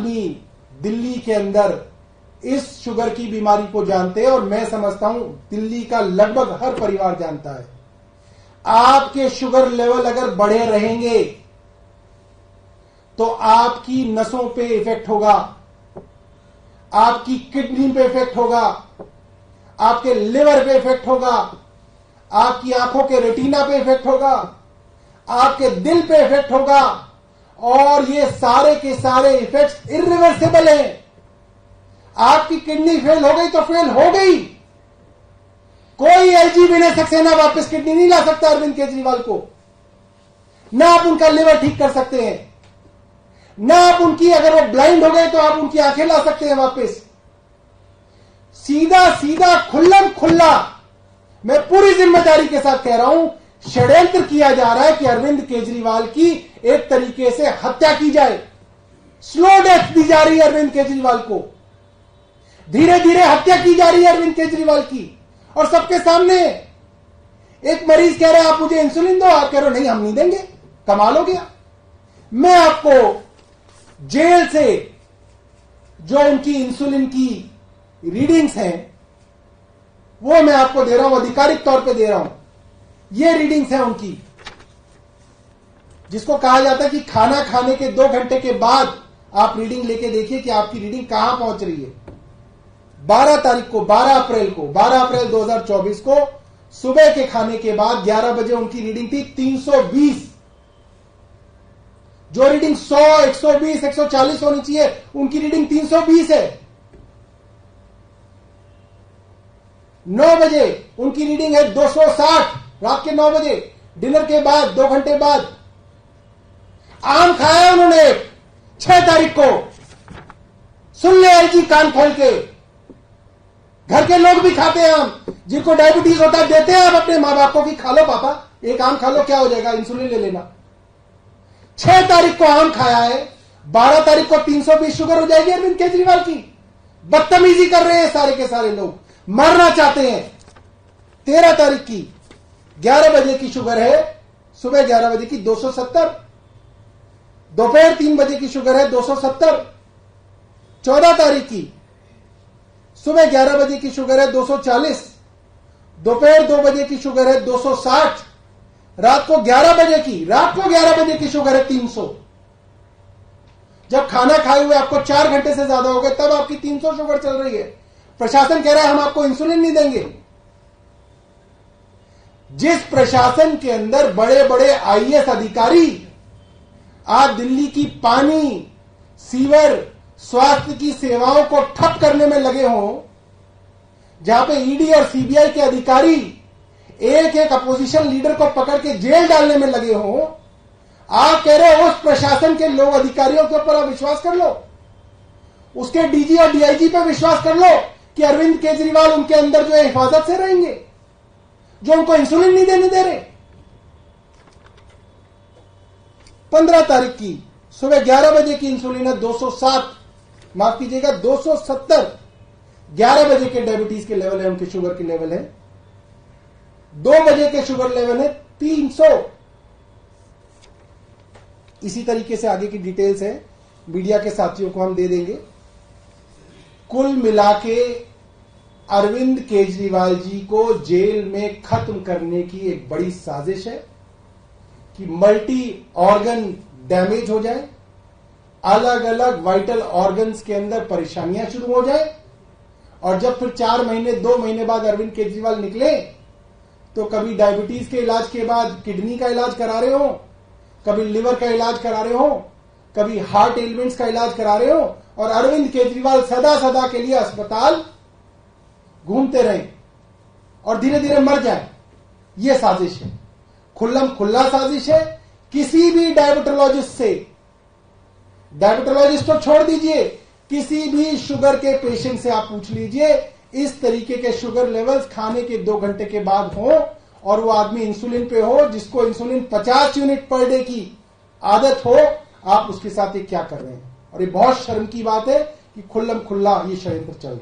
आदमी दिल्ली के अंदर इस शुगर की बीमारी को जानते हैं और मैं समझता हूं दिल्ली का लगभग हर परिवार जानता है। आपके शुगर लेवल अगर बढ़े रहेंगे तो आपकी नसों पे इफेक्ट होगा, आपकी किडनी पे इफेक्ट होगा, आपके लिवर पे इफेक्ट होगा, आपकी आंखों के रेटिना पे इफेक्ट होगा, आपके दिल पे इफेक्ट होगा और ये सारे के सारे इफेक्ट्स इरिवर्सिबल हैं। आपकी किडनी फेल हो गई तो फेल हो गई। कोई एलजी सक्सेना वापस किडनी नहीं ला सकता अरविंद केजरीवाल को। ना आप उनका लिवर ठीक कर सकते हैं, ना आप उनकी, अगर वो ब्लाइंड हो गए तो आप उनकी आंखें ला सकते हैं वापस। सीधा सीधा खुल्लम खुल्ला मैं पूरी जिम्मेदारी के साथ कह रहा हूं, षड्यंत्र किया जा रहा है कि अरविंद केजरीवाल की एक तरीके से हत्या की जाए। स्लो डेथ दी जा रही है अरविंद केजरीवाल को, धीरे धीरे हत्या की जा रही है अरविंद केजरीवाल की। और सबके सामने एक मरीज कह रहा है आप मुझे इंसुलिन दो, आप कह रहे हो नहीं हम नहीं देंगे, कमाल हो गया। मैं आपको जेल से जो उनकी इंसुलिन की रीडिंग्स हैं वो मैं आपको दे रहा हूं, आधिकारिक तौर पे दे रहा हूं। ये रीडिंग्स हैं उनकी, जिसको कहा जाता है कि खाना खाने के 2 घंटे के बाद आप रीडिंग लेके देखिए कि आपकी रीडिंग कहां पहुंच रही है। 12 तारीख को, 12 अप्रैल 2024 को सुबह के खाने के बाद 11 बजे उनकी रीडिंग थी 320। जो रीडिंग 100, 120, 140 होनी चाहिए, उनकी रीडिंग 320 है। 9 बजे उनकी रीडिंग है 260, रात के 9 बजे, डिनर के बाद 2 घंटे बाद। आम खाया उन्होंने 6 तारीख को। सुन ले एलजी कान खोल के, घर के लोग भी खाते हैं आम, जिनको डायबिटीज होता है देते हैं आप अपने मां बाप को कि खा लो पापा, एक आम खा लो, क्या हो जाएगा, इंसुलिन ले लेना। 6 तारीख को आम खाया है, 12 तारीख को 320 शुगर हो जाएगी अरविंद केजरीवाल की। बदतमीजी कर रहे हैं सारे के सारे लोग, मरना चाहते हैं। 13 तारीख की 11 बजे की शुगर है, सुबह 11 बजे की 270, दोपहर 3 बजे की शुगर है 270। 14 तारीख की सुबह 11 बजे की शुगर है 240, दोपहर 2 बजे की शुगर है 260, रात को 11 बजे की शुगर है 300। जब खाना खाए हुए आपको 4 घंटे से ज्यादा हो गए तब आपकी 300 शुगर चल रही है। प्रशासन कह रहा है हम आपको इंसुलिन नहीं देंगे। जिस प्रशासन के अंदर बड़े बड़े आईएएस अधिकारी आज दिल्ली की पानी, सीवर, स्वास्थ्य की सेवाओं को ठप करने में लगे हों, जहां पे ईडी और सीबीआई के अधिकारी एक एक अपोजिशन लीडर को पकड़ के जेल डालने में लगे हों, आप कह रहे हो उस प्रशासन के लोग, अधिकारियों के ऊपर आप विश्वास कर लो, उसके डीजी और डीआईजी पे विश्वास कर लो कि अरविंद केजरीवाल उनके अंदर जो है हिफाजत से रहेंगे, जो उनको इंसुलिन नहीं देने दे रहे। 15 तारीख की सुबह 11 बजे की इंसुलिन है 260, माफ कीजिएगा 270। 11 बजे के डायबिटीज के लेवल है, उनके शुगर के लेवल है 2 बजे के शुगर लेवल है 300। इसी तरीके से आगे की डिटेल्स है, मीडिया के साथियों को हम दे देंगे। कुल मिलाके अरविंद केजरीवाल जी को जेल में खत्म करने की एक बड़ी साजिश है कि मल्टी ऑर्गन डैमेज हो जाए, अलग अलग वाइटल ऑर्गन्स के अंदर परेशानियां शुरू हो जाए, और जब फिर 4 महीने 2 महीने बाद अरविंद केजरीवाल निकले तो कभी डायबिटीज के इलाज के बाद किडनी का इलाज करा रहे हो, कभी लिवर का इलाज करा रहे हो, कभी हार्ट एलिमेंट्स का इलाज करा रहे हो, और अरविंद केजरीवाल सदा सदा के लिए अस्पताल घूमते रहे और धीरे धीरे मर जाए। यह साजिश है, खुल्लम खुल्ला साजिश है। किसी भी डायबिटोलॉजिस्ट तो छोड़ दीजिए, किसी भी शुगर के पेशेंट से आप पूछ लीजिए, इस तरीके के शुगर लेवल्स खाने के 2 घंटे के बाद हो और वो आदमी इंसुलिन पे हो, जिसको इंसुलिन 50 यूनिट पर डे की आदत हो, आप उसके साथ ये क्या कर रहे हैं। और ये बहुत शर्म की बात है कि खुल्लम खुल्ला ये षड्यंत्र चल रहा है।